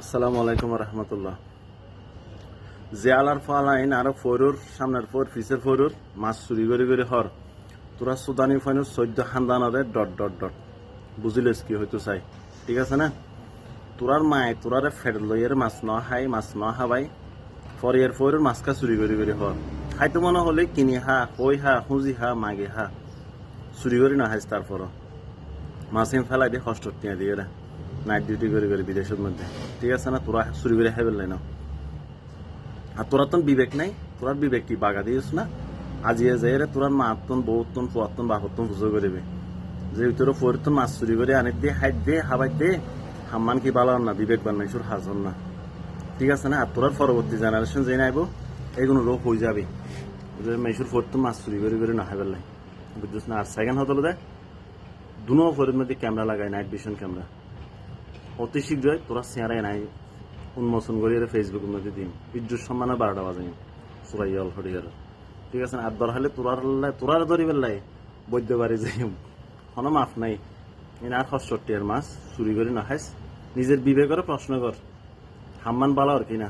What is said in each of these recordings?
আসসালামু আলাইকুম রহমতুল্লাহ। জিয়ালার ফালাইন আর ফরুর সামনের ফোর পিসের ফরুর মাছ চুরি করে হর তোরা সুদানি ফাইনুর 14 খানদানরে ডট ডট ডট বুঝিলেস কি হয়তো চাই ঠিক আছে না। তোরার মায় তোরারে ফের লইয়ের মাছ ন হাই মাছ ন হাবাই ফরিয়ার ফরুর মাছকা চুরি করে হর খাইতো মনে হলে কিনি হা কই হা খুঁজি হা মাগে হা চুরি করে না হাইস তারপর মাছ ফেলাই দিয়ে কষ্ট টিয়া দিয়ে নাইট ডিউটি করে বিদেশের মধ্যে ঠিক আছে না। তোরা চুরি করে খাই পেলাই না আর তোরা তো বিবেক নাই। তোরার বিবেক কি বাগা দিয়েছ না আজিয়ে যাই রে তোরার মাতন বউতন পুয়াতন বাপতন পুজো করবে যে তোর ফরিতন মাছ চুরি করে আনি দে হাইট দে হাবাই দে হাম্মান কি ভালো না বিবেক বান মাইসুর হাজন না ঠিক আছে না। আর তোরার পরবর্তী জেনারেশন যে নাইব এইগুলো রোগ হয়ে যাবে যে মাইসুর ফরিতন মাছ চুরি করে না হাই পেলাই বুঝছিস না। আর সেকেন্ড হতো দে দুনো ফরির মধ্যে ক্যামেরা লাগাই নাইট ভিশন ক্যামেরা অতি শীঘ্রই তোরা চেয়ারাই নাই উন্মোচন করি ফেসবুকের মধ্যে দিন ইজ্জুর সম্মানে 12টা বাজে চুরাই অল হরিয়ার ঠিক আছে না। আর দর হলে তোরার ধরি বেলাই বৈদ্য বাড়ি যাই কোনো মাফ নাই এনে আর 65 মাছ চুরি করে না খাইস নিজের বিবেকের প্রশ্ন কর হাম্মান বালা আর কি না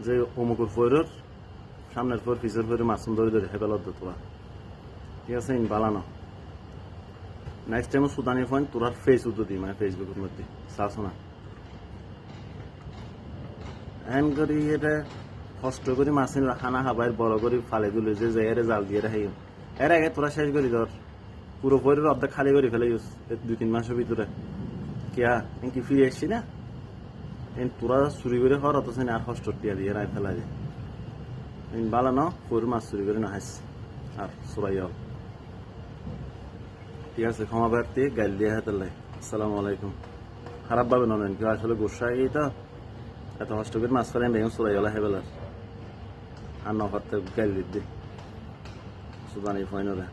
যে অমুকুর ফৈরর সামনের ফোর পিছের ফোরে মাছ ধরে হেবেল তোরা ঠিক আছে ইন বালা না। নেক্সট টাইম সুদানি ফোন তোরার ফেস উঠো দিই মানে ফেসবুকের মধ্যে চাস না এন করি এটা কষ্ট করি মাছের খানা খাবার বড় করে ফালে দিলে যে যাই জাল দিয়ে রাখি এর আগে তোরা শেষ করি ধর পুরো পরের অর্ধেক খালি করে ফেলে 2-3 মাসের ভিতরে কিয়া কি ফিরে এসছি না তোরা চুরি করে হওয়ার অত আর কষ্ট টিয়া দিয়ে রায় ফেলা যায় বালা ন পরের মাছ চুরি করে না হাস আর চুরাই ঠিক আছে ক্ষমা প্রার্থী গাইল দিয়ে হাতে লাই। আসসালামু আলাইকুম। খারাপ ভাবে নেন কেউ আসলে গোসা এটা এত কষ্ট করে মাছ ফেলেন দেখুন চুরাই গেলা হেবেলার আর নফার গাইল দিতে সুদানি ফাইনরে।